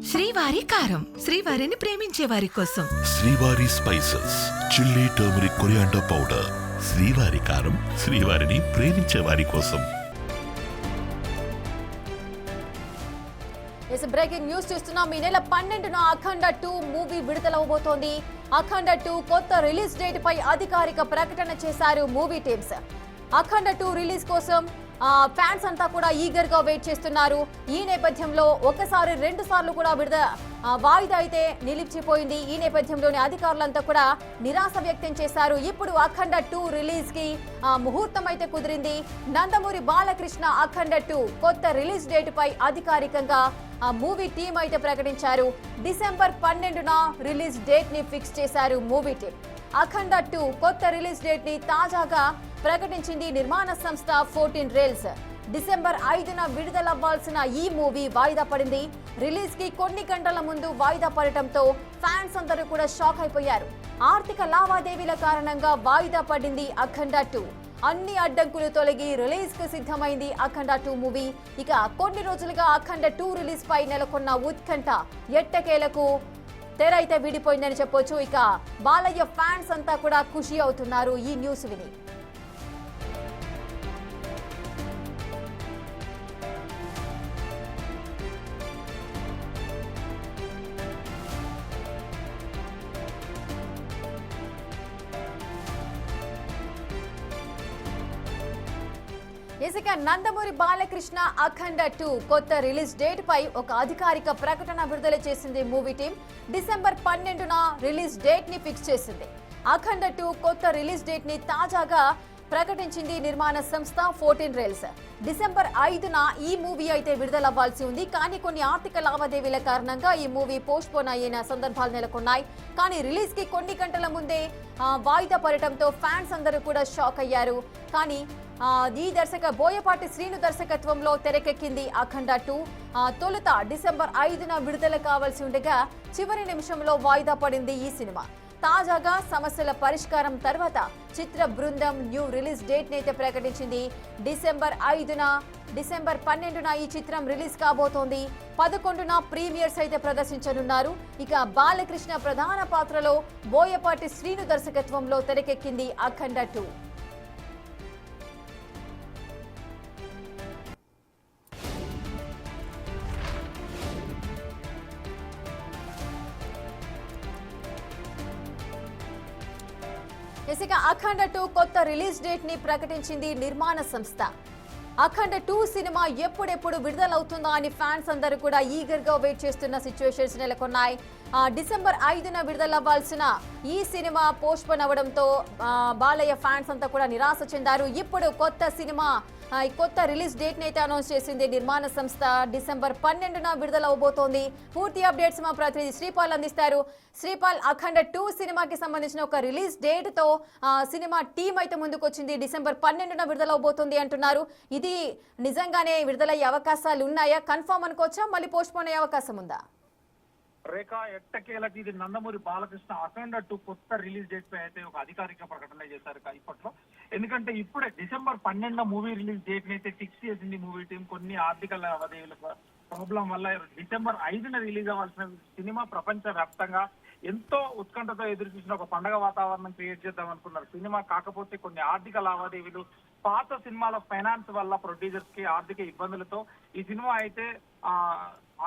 శ్రీవారి కారం, శ్రీవారిని ప్రేమించే వారి కోసం. శ్రీవారి spices, chilli, turmeric, coriander powder. శ్రీవారి కారం, శ్రీవారిని ప్రేమించే వారి కోసం. బ్రేకింగ్ న్యూస్ చూస్తున్నాం. ఈ నెల 12న అఖండ 2 మూవీ విడుదలవబోతోంది. అఖండ 2 కొత్త రిలీజ్ డేట్ పై అధికారిక ప్రకటన చేశారు మూవీ టీమ్స్. అఖండ 2 రిలీజ్ కోసం ఫ్యాన్స్ అంతా కూడా ఈగర్ గా వెయిట్ చేస్తున్నారు. ఈ నేపథ్యంలో ఒకసారి 2 సార్లు కూడా వాయిదా అయితే నిలిచిపోయింది. ఈ నేపథ్యంలోని అధికారులంతా కూడా నిరాశ వ్యక్తం చేశారు. ఇప్పుడు అఖండ 2 రిలీజ్ కి ముహూర్తం అయితే కుదిరింది. నందమూరి బాలకృష్ణ అఖండ 2 కొత్త రిలీజ్ డేట్ పై అధికారికంగా మూవీ టీం అయితే ప్రకటించారు. డిసెంబర్ 12న రిలీజ్ డేట్ ని ఫిక్స్ చేశారు మూవీ టీం. అఖండ 2 కొత్త రిలీజ్ డేట్ ని తాజాగా ప్రకటించింది నిర్మాణ సంస్థ 14 రైల్స్. డిసెంబర్ 5న విడుదలవ్వాల్సిన ఈ మూవీ వాయిదా పడింది. రిలీజ్ కి కొన్ని గంటల ముందు వాయిదా పడటంతో ఫ్యాన్స్ అందరూ కూడా షాక్ అయిపోయారు. ఆర్థిక లావాదేవీల కారణంగా వాయిదా పడింది అఖండ 2. అన్ని అడ్డంకులు తొలగి రిలీజ్ కు సిద్ధమైంది అఖండ 2 మూవీ. ఇక కొన్ని రోజులుగా అఖండ 2 రిలీజ్ పై నెలకొన్న ఉత్కంఠ ఎట్టకేలకు తెర అయితే విడిపోయిందని చెప్పొచ్చు. ఇక బాలయ్య ఫ్యాన్స్ అంతా కూడా ఖుషి అవుతున్నారు ఈ న్యూస్ విని. ఇక నందమూరి బాలకృష్ణ అఖండ 2 కొత్త రిలీజ్ డేట్ పై ఒక అధికారిక ప్రకటన విడుదల చేసింది మూవీ టీం. డిసెంబర్ 12న రిలీజ్ డేట్ ని ఫిక్స్ చేసింది. అఖండ 2 కొత్త రిలీజ్ డేట్ ని తాజాగా ప్రకటించింది నిర్మాణ సంస్థ 14 రైల్స్. డిసెంబర్ 5న ఈ మూవీ అయితే విడుదలవ్వాల్సి ఉంది. కానీ కొన్ని ఆర్థిక లావాదేవీల కారణంగా ఈ మూవీ పోస్ట్ పోన్ అయిన సందర్భాలు నెలకొన్నాయి. కానీ రిలీజ్ కి కొన్ని గంటల ముందే వాయిదా పడటంతో ఫ్యాన్స్ అందరూ కూడా షాక్ అయ్యారు. కానీ ఈ బోయపాటి శ్రీను దర్శకత్వంలో తెరకెక్కింది అఖండ 2. తొలుత డిసెంబర్ 5న విడుదల కావాల్సి ఉండగా చివరి నిమిషంలో వాయిదా పడింది ఈ సినిమా. తాజాగా సమస్యల పరిష్కారం తర్వాత చిత్ర బృందం న్యూ రిలీజ్ డేట్ అయితే ప్రకటించింది. డిసెంబర్ 12న ఈ చిత్రం రిలీజ్ కాబోతోంది. 11న ప్రీమియర్స్ అయితే ప్రదర్శించనున్నారు. ఇక బాలకృష్ణ ప్రధాన పాత్రలో బోయపాటి శ్రీను దర్శకత్వంలో తెరకెక్కింది అఖండ 2. అఖండ 2 కొత్త రిలీజ్ డేట్ ని ప్రకటించింది నిర్మాణ సంస్థ. అఖండ 2 సినిమా ఎప్పుడెప్పుడు విడుదలవుతుందా అని ఫ్యాన్స్ అందరూ కూడా ఈగర్ గా వెయిట్ చేస్తున్న సిచ్యువేషన్స్ నెలకొన్నాయి. డిసెంబర్ 5న విడుదలవ్వాల్సిన ఈ సినిమా పోస్ట్ పోన్ అవడంతో బాలయ్య ఫ్యాన్స్ అంతా కూడా నిరాశ చెందారు. ఇప్పుడు కొత్త రిలీజ్ డేట్ ని అయితే అనౌన్స్ చేసింది నిర్మాణ సంస్థ. డిసెంబర్ 12న విడుదల అవబోతోంది. పూర్తి అప్డేట్స్ మా ప్రతినిధి శ్రీపాల్ అందిస్తారు. శ్రీపాల్, అఖండ 2 సినిమాకి సంబంధించిన ఒక రిలీజ్ డేట్ తో సినిమా టీం అయితే ముందుకు వచ్చింది. డిసెంబర్ 12న విడుదల అవబోతుంది అంటున్నారు. ఇది నిజంగానే విడుదలయ్యే అవకాశాలు ఉన్నాయా? కన్ఫర్మ్ అనుకోవచ్చా? మళ్ళీ పోస్ట్ పోన్ అయ్యే అవకాశం ఉందా? రేఖ, ఎట్టకేలకి ఇది నందమూరి బాలకృష్ణ అఖండ 2 కొత్త రిలీజ్ డేట్ పై అయితే ఒక అధికారిక ప్రకటన చేశారు ఇప్పట్లో. ఎందుకంటే ఇప్పుడే డిసెంబర్ 12న మూవీ రిలీజ్ డేట్ ని అయితే ఫిక్స్ చేసింది మూవీ టీం. కొన్ని ఆర్థిక లావాదేవీల ప్రాబ్లం వల్ల డిసెంబర్ 5న రిలీజ్ అవ్వాల్సిన సినిమా ప్రపంచ వ్యాప్తంగా ఎంతో ఉత్కంఠతో ఎదురు చూసిన ఒక పండగ వాతావరణం క్రియేట్ చేద్దాం అనుకున్నారు సినిమా. కాకపోతే కొన్ని ఆర్థిక లావాదేవీలు, పాత సినిమాల ఫైనాన్స్ వల్ల ప్రొడ్యూసర్స్ కి ఆర్థిక ఇబ్బందులతో ఈ సినిమా అయితే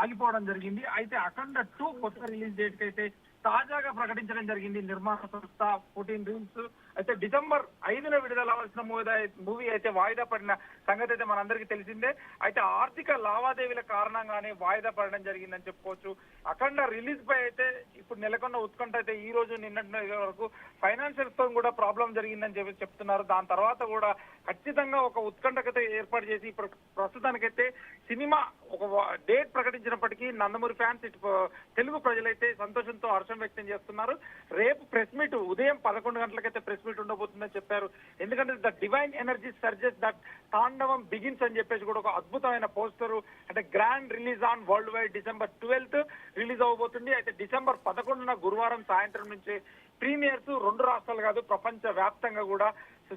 ఆగిపోవడం జరిగింది. అయితే అఖండ 2 కొత్త రిలీజ్ డేట్ కి అయితే తాజాగా ప్రకటించడం జరిగింది నిర్మాణ సంస్థ 14 రైల్స్. అయితే డిసెంబర్ 5న విడుదల అవ్వాల్సిన మూవీ అయితే వాయిదా పడిన సంగతి అయితే మనందరికీ తెలిసిందే. అయితే ఆర్థిక లావాదేవీల కారణంగానే వాయిదా పడడం జరిగిందని చెప్పుకోవచ్చు. అఖండ రిలీజ్ పై అయితే ఇప్పుడు నెలకొన్న ఉత్కంఠ అయితే ఈ రోజు నిన్నటి వరకు ఫైనాన్షియల్స్ తో కూడా ప్రాబ్లం జరిగిందని చెప్తున్నారు. దాని తర్వాత కూడా ఖచ్చితంగా ఒక ఉత్కంఠకత ఏర్పాటు చేసి ఇప్పుడు ప్రస్తుతానికైతే సినిమా ఒక డేట్ ప్రకటించినప్పటికీ నందమూరి ఫ్యాన్స్, తెలుగు ప్రజలైతే సంతోషంతో హర్షం వ్యక్తం చేస్తున్నారు. రేపు ప్రెస్ మీట్ ఉదయం 11 గంటలకైతే ప్రెస్ మీట్ ఉండబోతుందని చెప్పారు. ఎందుకంటే the divine energy surges that Thaandavam begins అని చెప్పేసి కూడా ఒక అద్భుతమైన పోస్టర్, అంటే grand release on world wide December 12th release అవబోతుంది. అయితే డిసెంబర్ 11న గురువారం సాయంత్రం నుంచి ప్రీమియర్స్ 2 రాష్ట్రాలు కాదు ప్రపంచ వ్యాప్తంగా కూడా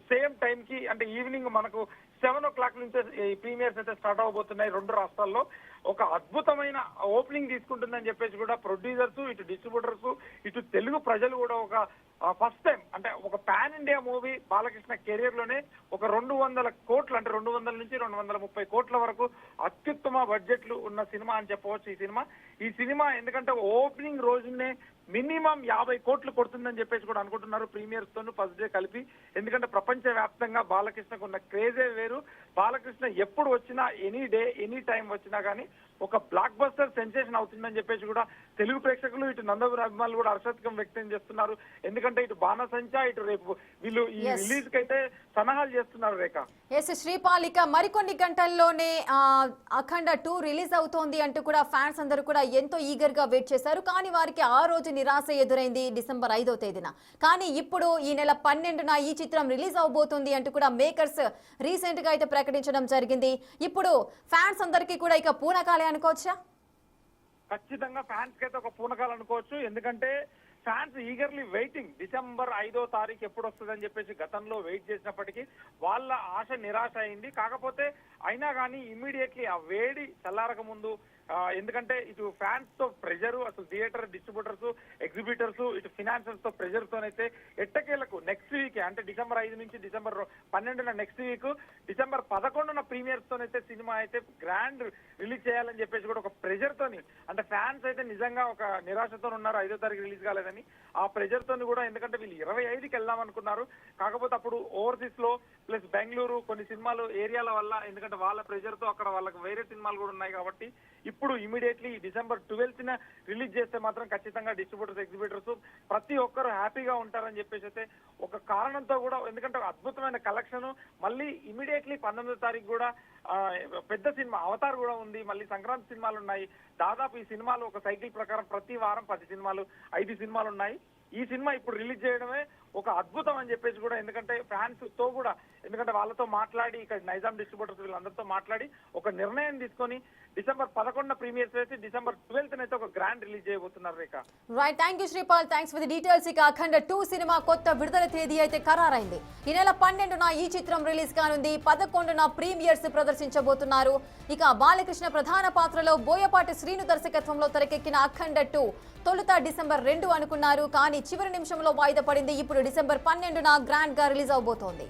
సేమ్ టైం కి, అంటే ఈవినింగ్ మనకు 7 o'clock నుంచి ఈ ప్రీమియర్స్ అయితే స్టార్ట్ అవబోతున్నాయి 2 రాష్ట్రాల్లో. ఒక అద్భుతమైన ఓపెనింగ్ తీసుకుంటుందని చెప్పేసి కూడా ప్రొడ్యూసర్స్, ఇటు డిస్ట్రిబ్యూటర్స్, ఇటు తెలుగు ప్రజలు కూడా ఒక ఫస్ట్ టైం అంటే ఒక pan India movie Balakrishna career లోనే ఒక 200 కోట్లు అంటే 200 నుంచి 230 కోట్ల వరకు అత్యుత్తమ బడ్జెట్లు ఉన్న సినిమా అని చెప్పవచ్చు ఈ సినిమా. ఎందుకంటే ఓపెనింగ్ రోజునే మినిమం 50 కోట్లు కొడుతుందని చెప్పేసి కూడా అనుకుంటున్నారు ప్రీమియర్స్ తోను ఫస్ట్ డే కలిపి. ఎందుకంటే ప్రపంచ వ్యాప్తంగా బాలకృష్ణకు ఉన్న క్రేజే వేరు. బాలకృష్ణ ఎప్పుడు వచ్చినా, ఎనీ డే ఎనీ టైం వచ్చినా కానీ ఒక బ్లాక్ బస్టర్ సెన్సేషన్ అవుతుందని చెప్పేసి కూడా తెలుగు ప్రేక్షకులు, ఇటు నందమూరి అభిమానులు కూడా హర్షత్వం వ్యక్తం చేస్తున్నారు. ఎందుకంటే ఇటు బాణసంచా, ఇటు రేపు వీళ్ళు ఈ రిలీజ్ కి అయితే సన్నాహాలు చేస్తున్నారు. రేఖ ఎస్ శ్రీపాలిక, మరికొన్ని గంటల్లోనే అఖండ 2 రిలీజ్ అవుతోంది అంటూ కూడా ఫ్యాన్స్ అందరూ కూడా ఎంతో ఈగర్ గా వెయిట్ చేశారు. కానీ వారికి ఆ రోజు నిరాశ ఎదురైంది డిసెంబర్ 5వ తేదీన. కానీ ఇప్పుడు ఈ నెల 12న ఈ చిత్రం రిలీజ్ అవబోతుంది అంటూ కూడా మేకర్స్ రీసెంట్ గా అయితే ప్రకటించడం జరిగింది. ఇప్పుడు ఫ్యాన్స్ అందరికీ కూడా ఇక పూనకాలే అనుకోవచ్చా? ఖచ్చితంగా ఫ్యాన్స్ కి అయితే ఒక పూనకాలు అనుకోవచ్చు. ఎందుకంటే ఫ్యాన్స్ ఈగర్లీ వెయిటింగ్ డిసెంబర్ 5వ తారీఖు ఎప్పుడు వస్తుందని చెప్పేసి గతంలో వెయిట్ చేసినప్పటికీ వాళ్ళ ఆశ నిరాశ అయింది. కాకపోతే అయినా కానీ ఇమ్మీడియట్లీ ఆ వేడి చల్లారక ముందు, ఎందుకంటే ఇటు ఫ్యాన్స్ తో ప్రెజర్, అసలు థియేటర్ డిస్ట్రిబ్యూటర్స్, ఎగ్జిబిటర్స్, ఇటు ఫినాన్షియల్స్ తో ప్రెజర్ తోనైతే ఎట్టకేలకు నెక్స్ట్ వీక్ అంటే డిసెంబర్ 5 నుంచి డిసెంబర్ 12న నెక్స్ట్ వీక్, డిసెంబర్ 11న ప్రీమియర్స్ తోనైతే సినిమా అయితే గ్రాండ్ రిలీజ్ చేయాలని చెప్పేసి కూడా ఒక ప్రెజర్ తోని, అంటే ఫ్యాన్స్ అయితే నిజంగా ఒక నిరాశతో ఉన్నారు 5వ తారీఖు రిలీజ్ కాలేదని. ఆ ప్రెజర్ తోని కూడా, ఎందుకంటే వీళ్ళు 25కి వెళ్దాం అనుకున్నారు. కాకపోతే అప్పుడు ఓవర్సీస్ లో ప్లస్ బెంగళూరు కొన్ని సినిమాలు ఏరియాల వల్ల, ఎందుకంటే వాళ్ళ ప్రెజర్ తో అక్కడ వాళ్ళకి వేరే సినిమాలు కూడా ఉన్నాయి కాబట్టి ఇప్పుడు ఇమీడియట్లీ డిసెంబర్ 12న రిలీజ్ చేస్తే మాత్రం ఖచ్చితంగా డిస్ట్రిబ్యూటర్స్, ఎగ్జిబిటర్స్ ప్రతి ఒక్కరు హ్యాపీగా ఉంటారని చెప్పేసి అయితే ఒక కారణంతో కూడా, ఎందుకంటే అద్భుతమైన కలెక్షన్. మళ్ళీ ఇమీడియట్లీ 19వ తారీఖు కూడా పెద్ద సినిమా అవతార్ కూడా ఉంది. మళ్ళీ సంక్రాంతి సినిమాలు ఉన్నాయి. దాదాపు ఈ సినిమాలు ఒక సైకిల్ ప్రకారం ప్రతి వారం 10 సినిమాలు, 5 సినిమాలు ఉన్నాయి. ఈ సినిమా ఇప్పుడు రిలీజ్ చేయడమే ఒక అద్భుతం అని చెప్పేసి కూడా, ఎందుకంటే ఫ్యాన్స్ తో కూడా, ఎందుకంటే వాళ్ళతో మాట్లాడి ఇక్కడ నైజాం డిస్ట్రిబ్యూటర్స్ వీళ్ళందరితో మాట్లాడి ఒక నిర్ణయం తీసుకొని డిసెంబర్ 11న ప్రీమియర్స్ అయితే డిసెంబర్ 12న అయితే ఒక గ్రాండ్ రిలీజ్ చేయబోతున్నారు. Rekha right, thank you Sripal, thanks for the details. ఇక అఖండ 2 సినిమా కొత్త విడుదల తేదీ అయితే ఖరారైంది. ఈ నెల 12న ఈ చిత్రం రిలీజ్ కానుంది. 11న ప్రీమియర్స్ ప్రదర్శించబోతున్నారు. ఇక బాలకృష్ణ ప్రధాన పాత్రలో బోయపాటి శ్రీను దర్శకత్వంలో తెరకెక్కిన అఖండ 2 తొలుత డిసెంబర్ 2 అనుకున్నారు. కానీ చివరి నిమిషంలో వాయిదా పడింది. ఇప్పుడు డిసెంబర్ 12న గ్రాండ్ గా రిలీజ్ అవబోతోంది.